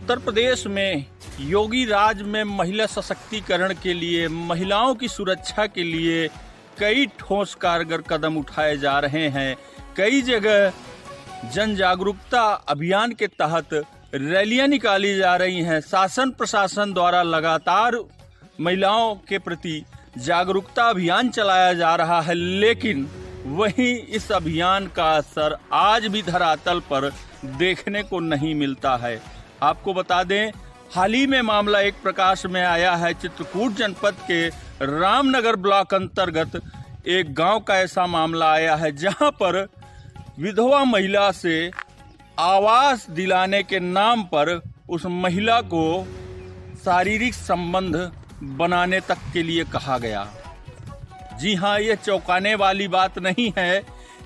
उत्तर प्रदेश में योगी राज में महिला सशक्तिकरण के लिए, महिलाओं की सुरक्षा के लिए कई ठोस कारगर कदम उठाए जा रहे हैं। कई जगह जन जागरूकता अभियान के तहत रैलियां निकाली जा रही हैं। शासन प्रशासन द्वारा लगातार महिलाओं के प्रति जागरूकता अभियान चलाया जा रहा है, लेकिन वहीं इस अभियान का असर आज भी धरातल पर देखने को नहीं मिलता है। आपको बता दें, हाल ही में मामला एक प्रकाश में आया है। चित्रकूट जनपद के रामनगर ब्लॉक अंतर्गत एक गांव का ऐसा मामला आया है, जहां पर विधवा महिला से आवास दिलाने के नाम पर उस महिला को शारीरिक संबंध बनाने तक के लिए कहा गया। जी हाँ, ये चौंकाने वाली बात नहीं है।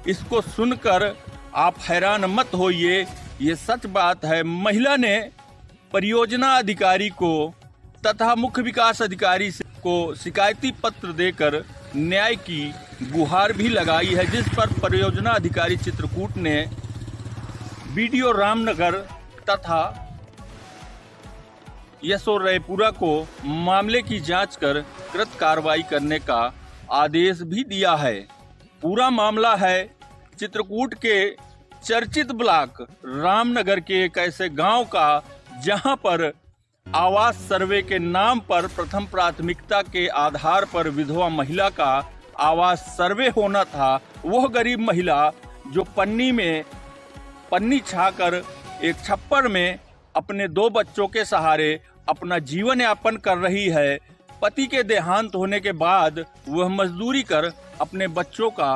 इसको सुनकर आप हैरान मत होइए, ये सच बात है। महिला ने परियोजना अधिकारी को तथा मुख्य विकास अधिकारी को शिकायती पत्र देकर न्याय की गुहार भी लगाई है, जिस पर परियोजना अधिकारी चित्रकूट ने बीडीओ रामनगर तथा यशो रायपुरा को मामले की जांच कर कृत कार्रवाई करने का आदेश भी दिया है। पूरा मामला है चित्रकूट के चर्चित ब्लॉक रामनगर के एक ऐसे गांव का, जहां पर आवास सर्वे के नाम पर प्रथम प्राथमिकता के आधार पर विधवा महिला का आवास सर्वे होना था। वह गरीब महिला जो पन्नी छाकर एक छप्पर में अपने 2 बच्चों के सहारे अपना जीवन यापन कर रही है। पति के देहांत होने के बाद वह मजदूरी कर अपने बच्चों का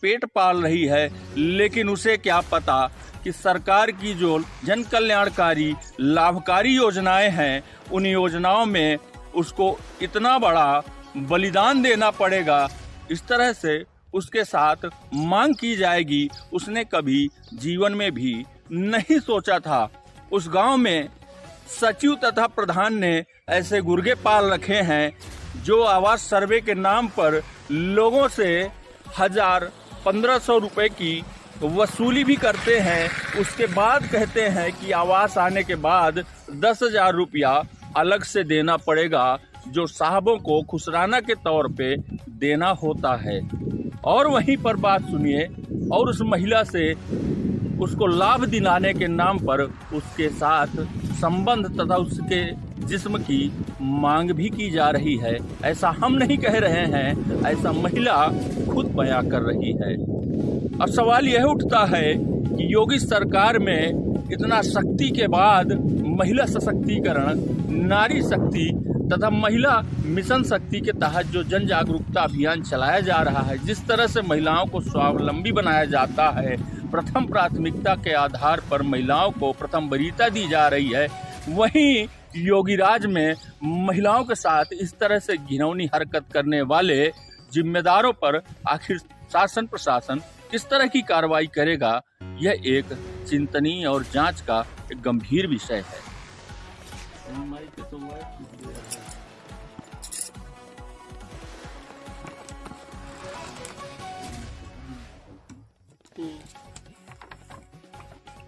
पेट पाल रही है, लेकिन उसे क्या पता कि सरकार की जो जन कल्याणकारी लाभकारी योजनाएं हैं, उन योजनाओं में उसको इतना बड़ा बलिदान देना पड़ेगा। इस तरह से उसके साथ मांग की जाएगी, उसने कभी जीवन में भी नहीं सोचा था। उस गांव में सचिव तथा प्रधान ने ऐसे गुर्गे पाल रखे हैं, जो आवास सर्वे के नाम पर लोगों से 1000-1500 रुपए की वसूली भी करते हैं। उसके बाद कहते हैं कि आवास आने के बाद 10,000 रुपया अलग से देना पड़ेगा, जो साहबों को खुसराना के तौर पे देना होता है। और वहीं पर बात सुनिए, और उस महिला से उसको लाभ दिलाने के नाम पर उसके साथ संबंध तथा उसके जिस्म की मांग भी की जा रही है। ऐसा हम नहीं कह रहे हैं, ऐसा महिला खुद बयां कर रही है। अब सवाल यह उठता है कि योगी सरकार में इतना शक्ति के बाद महिला सशक्तिकरण, नारी शक्ति तथा महिला मिशन शक्ति के तहत जो जन जागरूकता अभियान चलाया जा रहा है, जिस तरह से महिलाओं को स्वावलंबी बनाया जाता है, प्रथम प्राथमिकता के आधार पर महिलाओं को प्रथम वरीयता दी जा रही है, वहीं योगी राज में महिलाओं के साथ इस तरह से घिनौनी हरकत करने वाले जिम्मेदारों पर आखिर शासन प्रशासन किस तरह की कार्रवाई करेगा, यह एक चिंतनीय और जांच का एक गंभीर विषय है।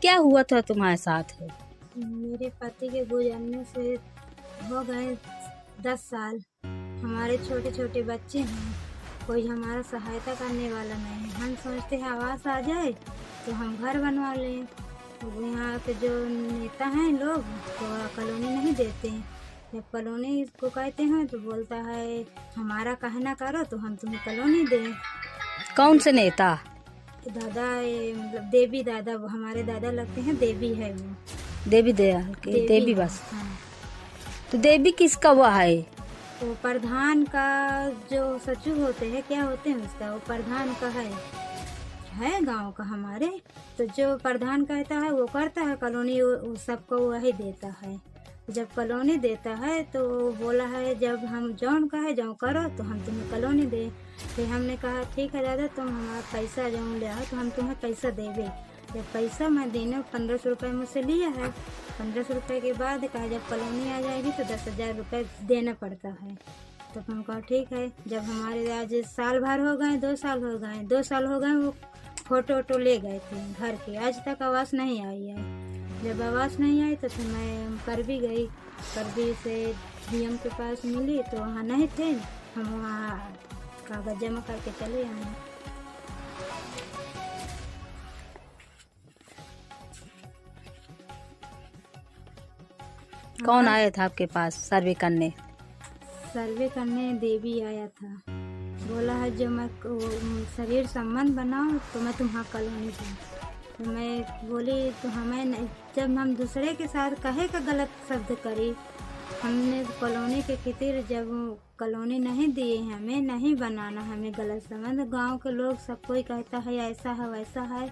क्या हुआ था तुम्हारे साथ? मेरे पति के गुजरने से हो गए 10 साल। हमारे छोटे छोटे बच्चे हैं, कोई हमारा सहायता करने वाला नहीं। हम सोचते हैं आवास आ जाए तो हम घर बनवा लें। तो यहाँ के जो नेता हैं लोग तो कॉलोनी नहीं देते हैं। जब कॉलोनी को कहते हैं तो बोलता है हमारा कहना करो तो हम तुम्हें कॉलोनी दें। कौन से नेता? दादा, मतलब देवी दादा, हमारे दादा लगते हैं, देवी है वो। देवी दयाल के देवी बस। हाँ। तो देवी किसका हुआ है? तो प्रधान का जो सचिव होते हैं, क्या होते हैं उसका, वो प्रधान का है गांव का हमारे। तो जो प्रधान कहता है वो करता है, कॉलोनी सबको वही देता है। जब कॉलोनी देता है तो बोला है जब हम जौन का है जौन करो तो हम तुम्हें कॉलोनी दे। फिर हमने कहा ठीक है दादा, तुम हमारा पैसा जौन ले आओ तो हम तुम्हें पैसा देंगे। जब पैसा मैं देने 1500 रुपये मुझसे लिया है। 1500 रुपये के बाद कहा जब कॉलोनी आ जाएगी तो 10,000 रुपये देना पड़ता है। तो हम कहा ठीक है। जब हमारे आज साल भर हो गए, 2 साल हो गए, 2 साल हो गए, वो फोटो ले गए थे घर के, आज तक आवास नहीं आई है। जब आवाज़ नहीं आई तो फिर मैं करबी गई। करबी से डीएम के पास मिली तो वहाँ नहीं थे, हम वहाँ कागज जमा करके चले आए। कौन आया था आपके पास सर्वे करने? सर्वे करने देवी आया था, बोला है जो मैं शरीर संबंध बनाऊँ तो मैं तुम्हारा कॉलोनी दूँ। तो मैं बोली तो हमें नहीं, जब हम दूसरे के साथ कहे का गलत शब्द करी, हमने कॉलोनी के खातिर जब कॉलोनी नहीं दिए, हमें नहीं बनाना, हमें गलत संबंध, गांव के लोग सब कोई कहता है ऐसा है वैसा है,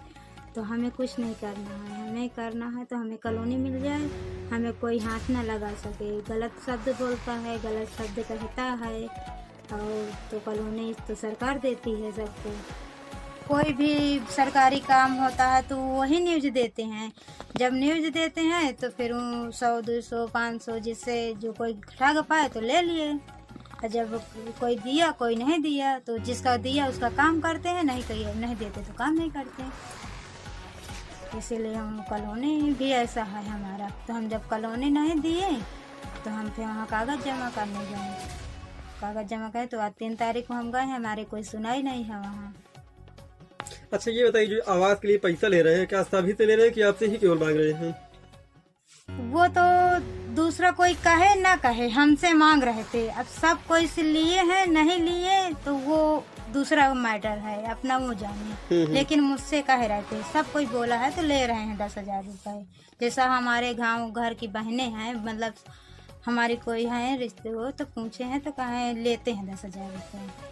तो हमें कुछ नहीं करना है। हमें करना है तो हमें कॉलोनी मिल जाए, हमें कोई हाथ ना लगा सके। गलत शब्द बोलता है, गलत शब्द कहता है, और तो कॉलोनी तो सरकार देती है सबको। कोई भी सरकारी काम होता है तो वही न्यूज़ देते हैं। जब न्यूज़ देते हैं तो फिर 100 200 500 जिससे जो कोई ठग पाए तो ले लिए। और जब कोई दिया कोई नहीं दिया तो जिसका दिया उसका काम करते हैं, नहीं देते तो काम नहीं करते। इसीलिए हम कॉलोनी भी ऐसा है हमारा। तो हम जब कॉलोनी नहीं दिए तो हम फिर वहाँ कागज़ जमा करने गए। कागज़ जमा करे तो आज 3 तारीख को हम गए हैं, हमारी कोई सुनाई नहीं है वहाँ। अच्छा ये बताइए, जो आवाज़ के लिए पैसा ले रहे हैं, क्या सभी से ले रहे हैं कि आपसे ही केवल मांग रहे हैं? वो तो दूसरा कोई कहे ना कहे, हमसे मांग रहे थे। अब सब कोई से लिए हैं, नहीं लिए तो वो दूसरा मैटर है, अपना वो जाने। लेकिन मुझसे कहे रहे थे, सब कोई बोला है तो ले रहे हैं 10,000 रुपये। जैसा हमारे गांव घर की बहनें हैं, मतलब हमारी कोई है रिश्ते हो तो पूछे हैं तो कहे लेते हैं 10,000 रुपये।